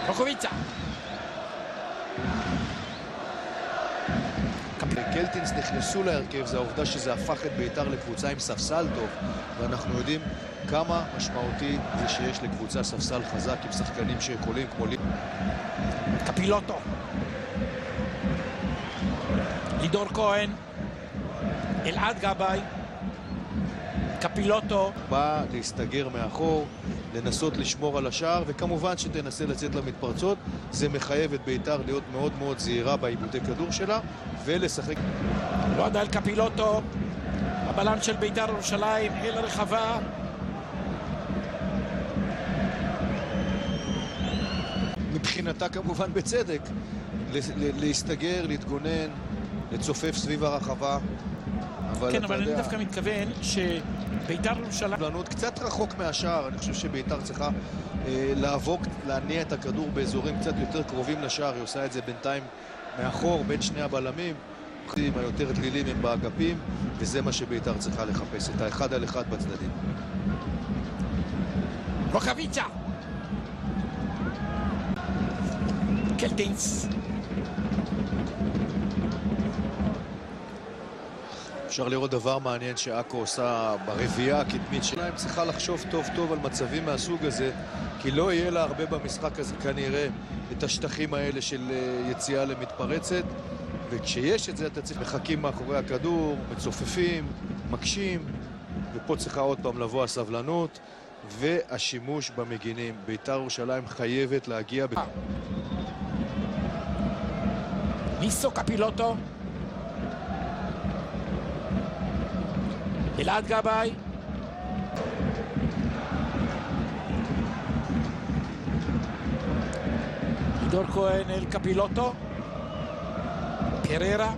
רוקוביצה. קלטינס נכנסו להרכב, זה העובדה שזה הפך את בית"ר לקבוצה עם ספסל טוב, ואנחנו יודעים כמה משמעותי זה שיש לקבוצה ספסל חזק עם שחקנים שיכולים כמו קפילוטו. לידור כהן. אלעד גבאי. קפילוטו. בא להסתגר מאחור, לנסות לשמור על השער, וכמובן שתנסה לצאת למתפרצות. זה מחייב את בית"ר להיות מאוד מאוד זהירה בעיבודי כדור שלה ולשחק. לא יודע על קפילוטו, הבלם של בית"ר ירושלים אל הרחבה. מבחינתה כמובן בצדק, להסתגר, להתגונן, לצופף סביב הרחבה. כן, אבל אני דווקא מתכוון שבית"ר ירושלים קצת רחוק מהשער. אני חושב שבית"ר צריכה להניע את הכדור באזורים קצת יותר קרובים לשער. היא עושה את זה בינתיים מאחור בין שני הבלמים. היותר דלילים הם באגפים, וזה מה שבית"ר צריכה לחפש, את האחד על אחד בצדדים. רוקוביצה. קלטינס. אפשר לראות דבר מעניין שעכו עושה ברביעייה הקדמית שלה. הם צריכה לחשוב טוב טוב על מצבים מהסוג הזה, כי לא יהיה לה הרבה במשחק הזה כנראה את השטחים האלה של יציאה למתפרצת, וכשיש את זה אתה צריך מחכים מאחורי הכדור, מצופפים, מקשים, ופה צריכה עוד פעם לבוא הסבלנות והשימוש במגינים. בית"ר ירושלים חייבת להגיע ניסו קפילוטו. אלעד גבאי. לידור כהן אל קפילוטו. פררה.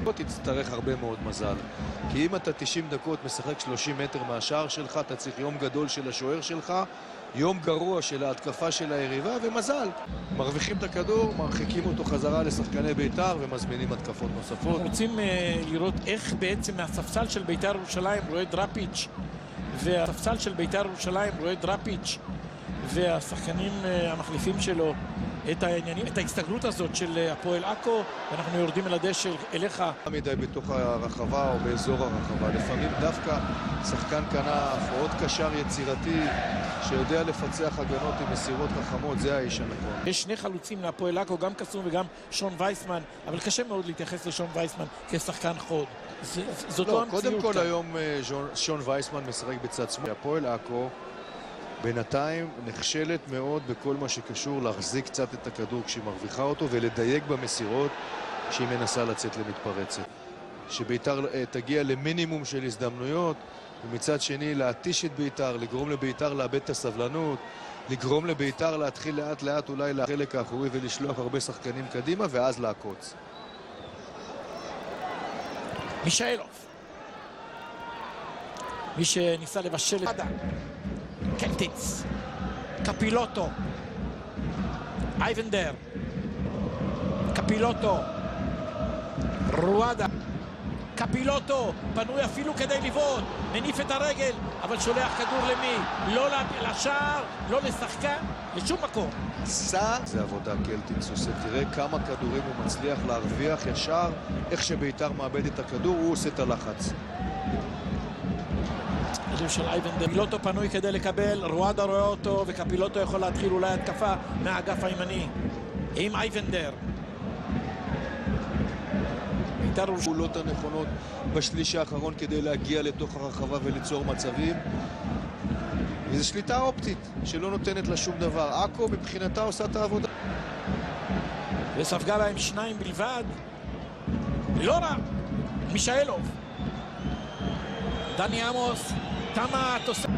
פה תצטרך הרבה מאוד מזל, כי אם אתה 90 דקות משחק 30 מטר מהשער שלך, אתה צריך יום גדול של השוער שלך, יום גרוע של ההתקפה של היריבה, ומזל. מרוויחים את הכדור, מרחיקים אותו חזרה לשחקני בית"ר ומזמינים התקפות נוספות. אנחנו רוצים לראות איך בעצם מהספסל של בית"ר ירושלים רואה דראפיץ', והספסל של בית"ר ירושלים רואה דראפיץ' והשחקנים המחליפים שלו את ההסתגלות הזאת של הפועל עכו, ואנחנו יורדים אל הדשא אליך. מדי בתוך הרחבה או באזור הרחבה. לפעמים דווקא שחקן כנף או עוד קשר יצירתי שיודע לפצח הגנות עם מסירות חכמות, זה האיש הנכון. יש שני חלוצים להפועל עכו, גם קסום וגם שון וייסמן, אבל קשה מאוד להתייחס לשון וייסמן כשחקן חוד. זאת לא המציאות. קודם כל היום שון וייסמן משחק בצד שמאל. הפועל עכו בינתיים נכשלת מאוד בכל מה שקשור להחזיק קצת את הכדור כשהיא מרוויחה אותו ולדייק במסירות כשהיא מנסה לצאת למתפרצת. שבית"ר תגיע למינימום של הזדמנויות, ומצד שני להתיש את בית"ר, לגרום לבית"ר לאבד את הסבלנות, לגרום לבית"ר להתחיל לאט לאט אולי לחלק האחורי ולשלוח הרבה שחקנים קדימה ואז לעקוץ. מישאלוב. מי שניסה לבשל את קלטינס. קפילוטו. אייבנדר. קפילוטו. רואדה. קפילוטו פנוי אפילו כדי לבעוט, מניף את הרגל, אבל שולח כדור למי? לא לשער, לא לשחקן, לשום מקום. זה עבודה קלטינס עושה. תראה כמה כדורים הוא מצליח להרוויח ישר, איך שבית"ר מאבד את הכדור, הוא עושה את הלחץ. של אייבנדר. קפילוטו פנוי כדי לקבל, רואדה רואה אותו, וקפילוטו יכול להתחיל אולי התקפה מהאגף הימני עם אייבנדר. פעולות הנכונות בשליש האחרון כדי להגיע לתוך הרחבה וליצור מצבים. וזו שליטה אופטית שלא נותנת לה שום דבר. עכו מבחינתה עושה את העבודה. וספגה להם שניים בלבד. לא רע. מישאלוב. דני עמוס. תמה תוספת.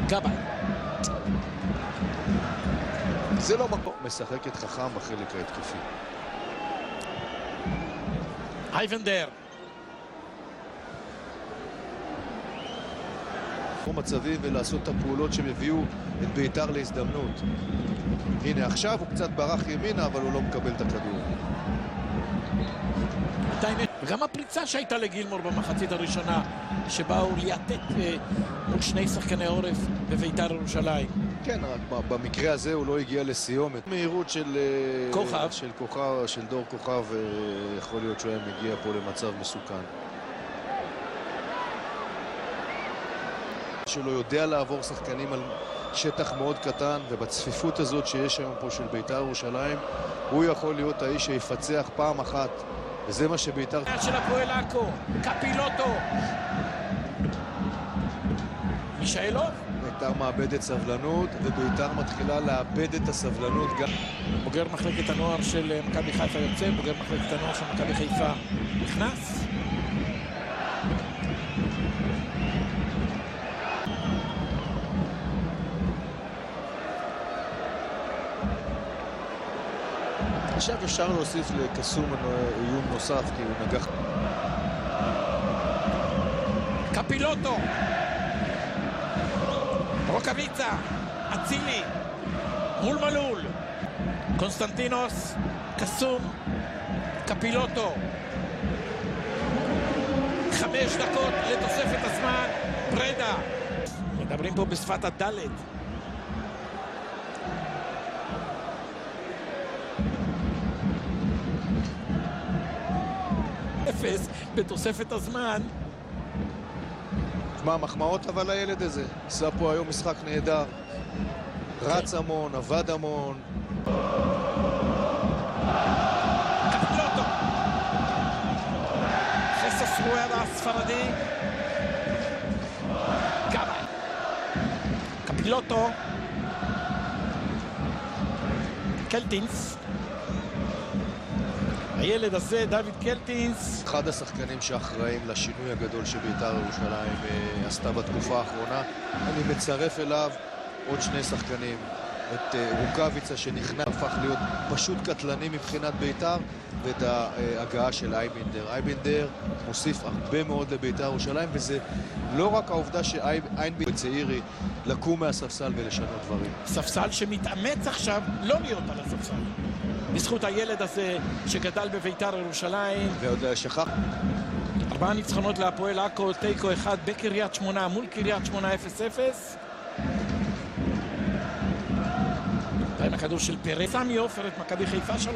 גבאי. זה לא מקום. משחקת חכם בחלק ההתקפי. אייבנדר. מצבים ולעשות את הפעולות שמביאו את בית"ר להזדמנות. הנה עכשיו הוא קצת ברח ימינה, אבל הוא לא מקבל את הכדור. וגם הפריצה שהייתה לגילמור במחצית הראשונה, שבאו ליאטט מול שני שחקני עורף בבית"ר ירושלים. כן, רק במקרה הזה הוא לא הגיע לסיומת. מהירות של כוכב. של דור כוכב, יכול להיות שהוא היה מגיע פה למצב מסוכן. שלא יודע לעבור שחקנים על שטח מאוד קטן, ובצפיפות הזאת שיש היום פה של בית"ר ירושלים, הוא יכול להיות האיש שיפצח פעם אחת, וזה מה שבית"ר... של הפועל עכו, קפילוטו. מישאלוב. בית"ר מאבדת סבלנות, ובית"ר מתחילה לאבד את הסבלנות גם... בוגר מחלקת הנוער של מכבי חיפה יוצא, בוגר מחלקת הנוער של מכבי חיפה נכנס. עכשיו אפשר להוסיף לקסום איום נוסף, כי הוא נגח... קפילוטו. רוקביצה. אצילי. מול מלול. קונסטנטינוס. קסום. קפילוטו. 5 דקות לתוספת הזמן. פרדה. מדברים פה בשפת הדלת. אפס בתוספת הזמן. מה, מחמאות אבל הילד הזה. עשה פה היום משחק נהדר. רץ המון, עבד המון. קפילוטו. חסוס רואלה הספרדי. גבאי. קפילוטו. קלטינס. הילד הזה, דוד קלטינס. אחד השחקנים שאחראים לשינוי הגדול שבית"ר ירושלים עשתה בתקופה האחרונה. אני מצרף אליו עוד 2 שחקנים. את רוקביצה שנכנס, הפך להיות פשוט קטלני מבחינת בית"ר, ואת ההגעה של אייבינדר. אייבינדר מוסיף הרבה מאוד לבית"ר ירושלים, וזה לא רק העובדה שאייבינדר צעירי לקום מהספסל ולשנות דברים. ספסל שמתאמץ עכשיו לא להיות על הספסל. בזכות הילד הזה שגדל בבית"ר ירושלים. ועוד שכח. 4 ניצחונות להפועל עכו, תיקו 1 בקריית שמונה מול קריית שמונה 0-0. ועם הכדור של פרץ. סמי עופר את מכבי חיפה 3-0.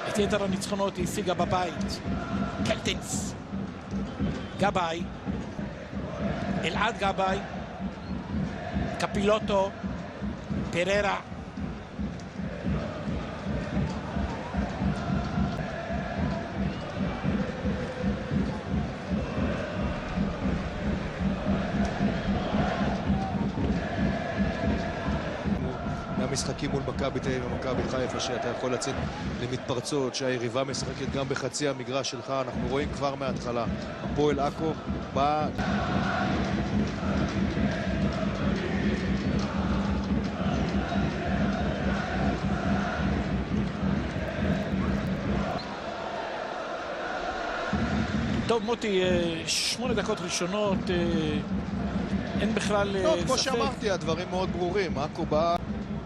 את יתר הניצחונות היא השיגה בבית. קלטינס. גבאי. אלעד גבאי. קפילוטו. פררה. מהמשחקים מול מכבי תל אביב ומכבי חיפה, שאתה יכול לצאת למתפרצות, שהיריבה משחקת גם בחצי המגרש שלך. אנחנו רואים כבר מההתחלה, הפועל עכו בא... טוב מוטי, 8 דקות ראשונות, אין בכלל טוב, כמו ספק. שאמרתי, הדברים מאוד ברורים. עכו בא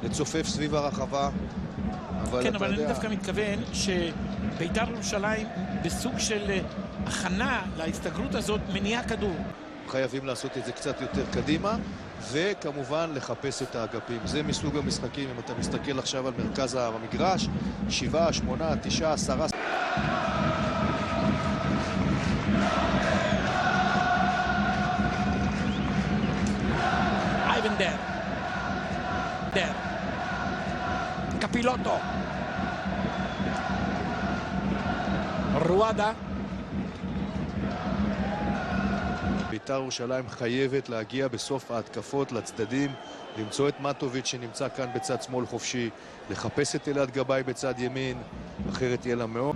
לצופף סביב הרחבה, אבל כן, אתה אבל יודע... אני דווקא מתכוון שבית"ר ירושלים בסוג של הכנה להסתגרות הזאת מניעה כדור. חייבים לעשות את זה קצת יותר קדימה, וכמובן לחפש את האגפים. זה מסוג המשחקים, אם אתה מסתכל עכשיו על מרכז המגרש, 7, 8, 9, 10... אייבנדר. קפילוטו. רואדה. בית"ר ירושלים חייבת להגיע בסוף ההתקפות לצדדים, למצוא את מטוביץ' שנמצא כאן בצד שמאל חופשי, לחפש את אלעד גבאי בצד ימין, אחרת יהיה לה מאוד.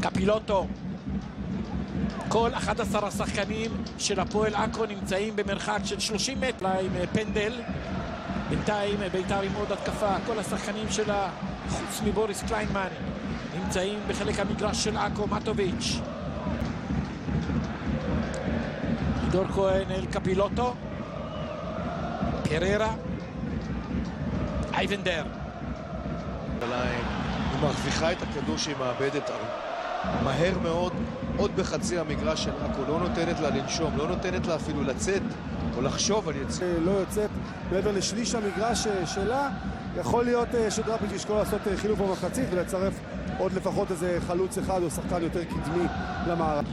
קפילוטו. כל 11 השחקנים של הפועל עכו נמצאים במרחק של 30 מטר עם פנדל. בינתיים בית"ר עם עוד התקפה. כל השחקנים שלה, חוץ מבוריס קליינמן, נמצאים בחלק המגרש של עכו. מטוביץ'. דור כהן אל קפילוטו. פררה. אייבנדר. היא מרוויחה את הכדור שהיא מאבדת מהר מאוד, עוד בחצי המגרש של עכו, לא נותנת לה לנשום, לא נותנת לה אפילו לצאת או לחשוב על יצא. לא יוצאת מעבר לשליש המגרש שלה, יכול להיות שדראפיץ' ישקול לעשות חילוף במחצית ולצרף עוד לפחות איזה חלוץ אחד או שחקן יותר קדמי למערב.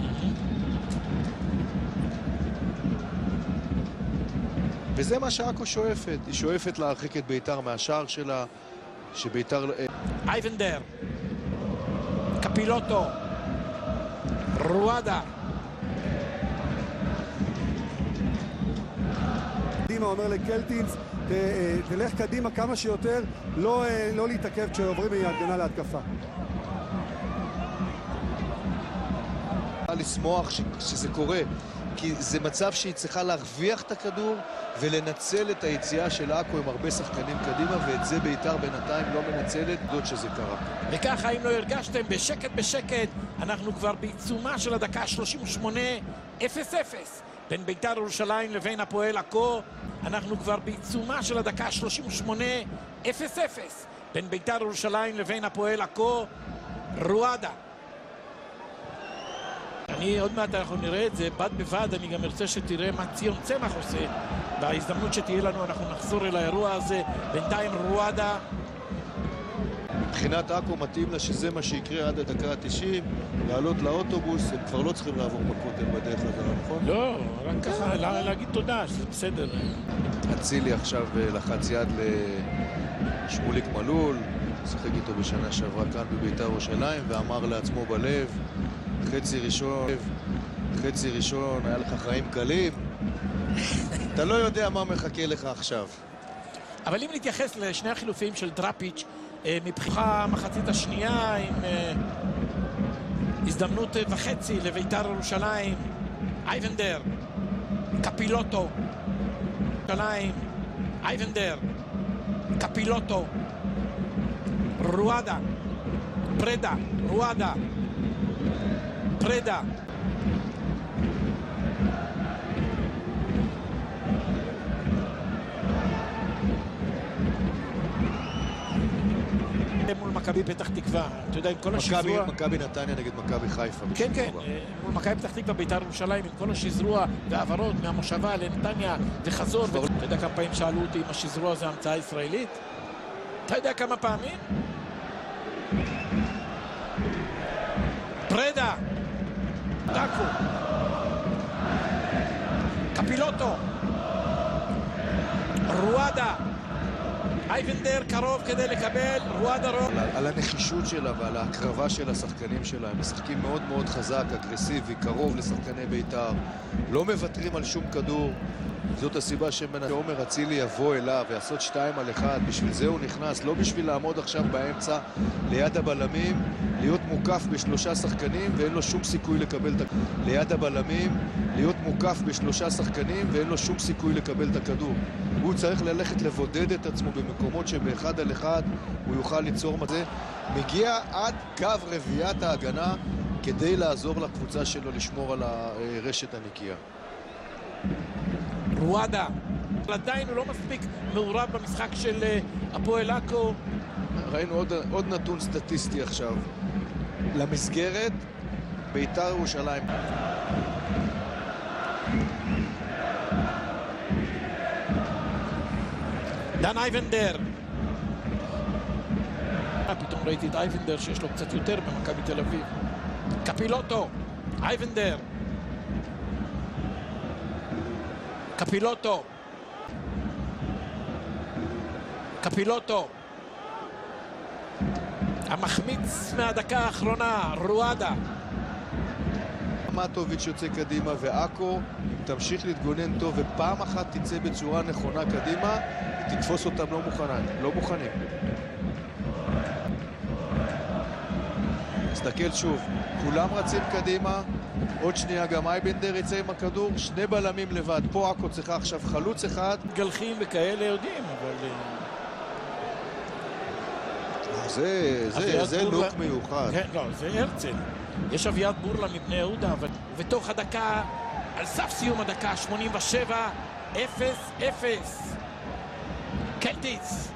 וזה מה שעכו שואפת, היא שואפת להרחיק את ביתר מהשער שלה, שביתר... אייבנדר, קפילוטו, רואדה. קדימה אומר לקלטינס, תלך קדימה כמה שיותר, לא להתעכב כשעוברים מהגנה להתקפה. לשמוח שזה קורה, כי זה מצב שהיא צריכה להרוויח את הכדור ולנצל את היציאה של עכו עם הרבה שחקנים קדימה, ואת זה ביתר בינתיים לא מנצלת, דוד שזה קרה. וככה, אם לא הרגשתם, בשקט, אנחנו כבר בעיצומה של הדקה 38, 0-0. בין ביתר ירושלים לבין הפועל עכו, אנחנו כבר בעיצומה של הדקה 38, 0-0. בין ביתר ירושלים לבין הפועל עכו, רואדה. עוד מעט אנחנו נראה את זה בד בבד, אני גם ארצה שתראה מה ציון צמח עושה. בהזדמנות שתהיה לנו אנחנו נחזור אל האירוע הזה. בינתיים רואדה. מבחינת עכו מתאים לה שזה מה שיקרה עד הדקה ה-90, לעלות לאוטובוס, הם כבר לא צריכים לעבור בכותל בדרך חזרה, נכון? לא, רק ככה להגיד תודה, שזה בסדר. אצילי עכשיו לחץ יד לשמוליק מלול, שחק איתו בשנה שעברה כאן בביתר ירושלים, ואמר לעצמו בלב, חצי ראשון, היה לך חיים קלים. אתה לא יודע מה מחכה לך עכשיו. אבל אם נתייחס לשני החילופים של דראפיץ' מבחינת המחצית השנייה עם הזדמנות וחצי לביתר ירושלים, אייבנדר, קפילוטו, אייבנדר, קפילוטו, רואדה, פרדה, רואדה, פרדה. מול מכבי פתח תקווה, אתה יודע, עם כל השזרוע... מכבי נתניה נגד מכבי חיפה. כן, מול מכבי פתח תקווה, ביתר ירושלים, עם כל השזרוע והעברות מהמושבה לנתניה וחזור. אתה יודע כמה פעמים שאלו אותי אם השזרוע זה המצאה ישראלית? אתה יודע כמה פעמים? פרדה, דקו, קפילוטו, רואדה, אייבנדר קרוב כדי לקבל, רואדה רוב. על הנחישות שלה ועל ההקרבה של השחקנים שלה, הם משחקים מאוד מאוד חזק, אגרסיבי, קרוב לשחקני ביתר, לא מוותרים על שום כדור. זאת הסיבה שעומר אצילי יבוא אליו ויעשות 2-1, בשביל זה הוא נכנס, לא בשביל לעמוד עכשיו באמצע ליד הבלמים, להיות מוקף בשלושה שחקנים ואין לו שום סיכוי לקבל את הכדור. ליד הבלמים, להיות מוקף בשלושה שחקנים ואין לו שום סיכוי לקבל את הכדור. הוא צריך ללכת לבודד את עצמו במקומות שבאחד על אחד הוא יוכל ליצור מזה. מגיע עד קו רביעיית ההגנה כדי לעזור לקבוצה שלו לשמור על הרשת הנקייה. רואדה, עדיין הוא לא מספיק מעורב במשחק של הפועל עכו. ראינו עוד נתון סטטיסטי עכשיו. למסגרת, ביתר ירושלים. דן אייבנדר. פתאום ראיתי את אייבנדר שיש לו קצת יותר במכבי תל אביב. קפילוטו, אייבנדר. קפילוטו, קפילוטו, המחמיץ מהדקה האחרונה, רואדה. מטוביץ' יוצא קדימה, ועכו תמשיך להתגונן טוב ופעם אחת תצא בצורה נכונה קדימה, תתפוס אותם לא מוכנים. תסתכל שוב, כולם רצים קדימה, עוד שנייה גם אייבנדר יצא עם הכדור, שני בלמים לבד, פה עכו צריכה עכשיו חלוץ אחד. גלחים וכאלה יודעים, אבל... זה לוק מיוחד. כן, לא, זה הרצל. יש אביעד בורלה מבני יהודה, אבל בתוך הדקה, על סף סיום הדקה, 87, 0-0. קלטיס.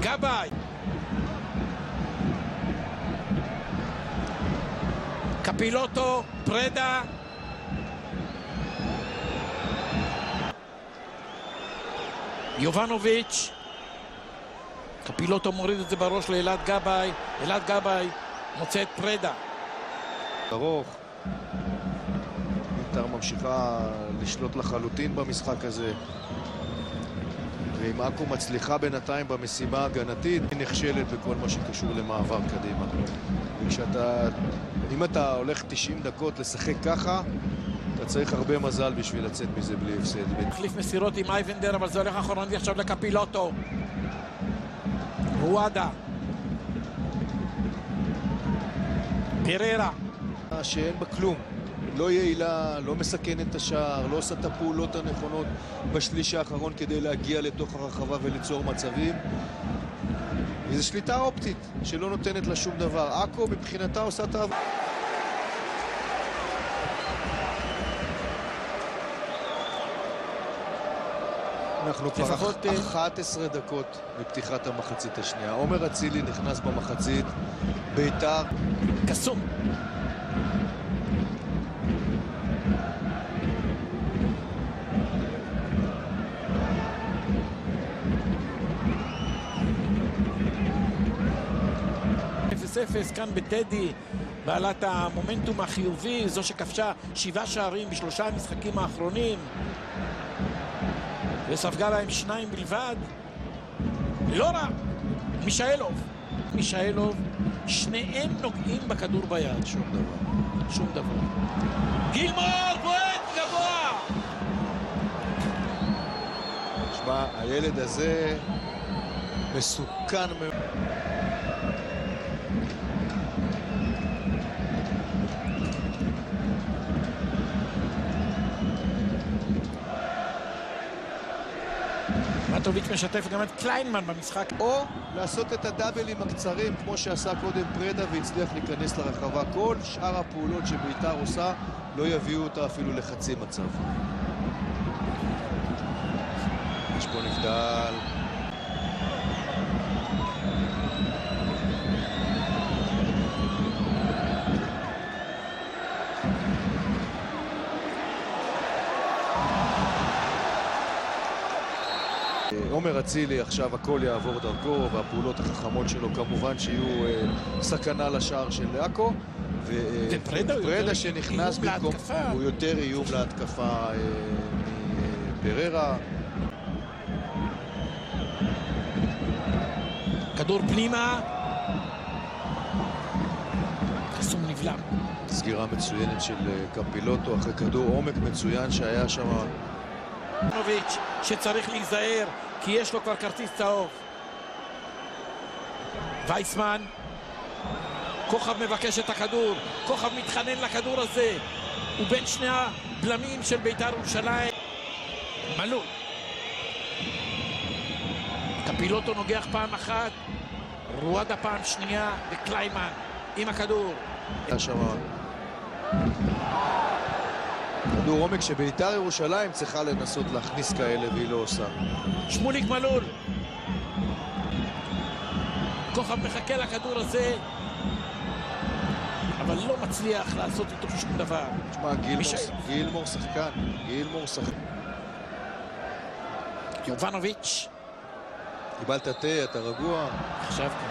גבאי. קפילוטו, פרדה. יובנוביץ'. קפילוטו מוריד את זה בראש לאלעד גבאי. אלעד גבאי מוצא את פרדה. ארוך. בית"ר ממשיכה לשלוט לחלוטין במשחק הזה. ואם עכו מצליחה בינתיים במשימה ההגנתית, היא נכשלת בכל מה שקשור למעבר קדימה. אם אתה הולך 90 דקות לשחק ככה, אתה צריך הרבה מזל בשביל לצאת מזה בלי הפסד. מחליף מסירות עם אייבנדר, אבל זה הולך אחורנית עכשיו לקפילוטו. רואדה. פררה. שאין בה כלום. לא יעילה, לא מסכנת את השער, לא עושה את הפעולות הנכונות בשליש האחרון כדי להגיע לתוך הרחבה וליצור מצבים. וזו שליטה אופטית שלא נותנת לה שום דבר. עכו מבחינתה עושה את העבודה. אנחנו כבר 11 דקות מפתיחת המחצית השנייה. עומר אצילי נכנס במחצית, בית"ר קסום. אפס כאן בטדי, בעלת המומנטום החיובי, זו שכבשה 7 שערים ב3 המשחקים האחרונים וספגה להם 2 בלבד. לא רע. מישאלוב, שניהם נוגעים בכדור ביד. שום דבר. גילמור בועט גבוה. תשמע, הילד הזה מסוכן מאוד. מטוביץ' משתף גם את קליינמן במשחק. או לעשות את הדאבלים הקצרים כמו שעשה קודם פרדה והצליח להיכנס לרחבה. כל שאר הפעולות שבית"ר עושה לא יביאו אותה אפילו לחצי מצב. יש פה נבדל. עומר אצילי עכשיו הכל יעבור דרכו, והפעולות החכמות שלו כמובן שיהיו סכנה לשער של עכו. ופרדה שנכנס במקום, הוא יותר איום להתקפה מפררה. כדור פנימה. קסום נבלם. סגירה מצוינת של קפילוטו אחרי כדור עומק מצוין שהיה שם. יובנוביץ' שצריך להיזהר כי יש לו כבר כרטיס צהוב. וייסמן. כוכב מבקש את הכדור. כוכב מתחנן לכדור הזה. הוא בין שני הבלמים של בית"ר ירושלים. מלול. קפילוטו נוגח פעם אחת. רואדה פעם שנייה. וקליימן עם הכדור. כדור עומק שבית"ר ירושלים צריכה לנסות להכניס כאלה והיא לא עושה. שמוליק מלול. כוכב מחכה לכדור הזה אבל לא מצליח לעשות איתו שום דבר. תשמע, גילמור שחקן. יובנוביץ'. קיבלת תה, אתה רגוע? חשבתי.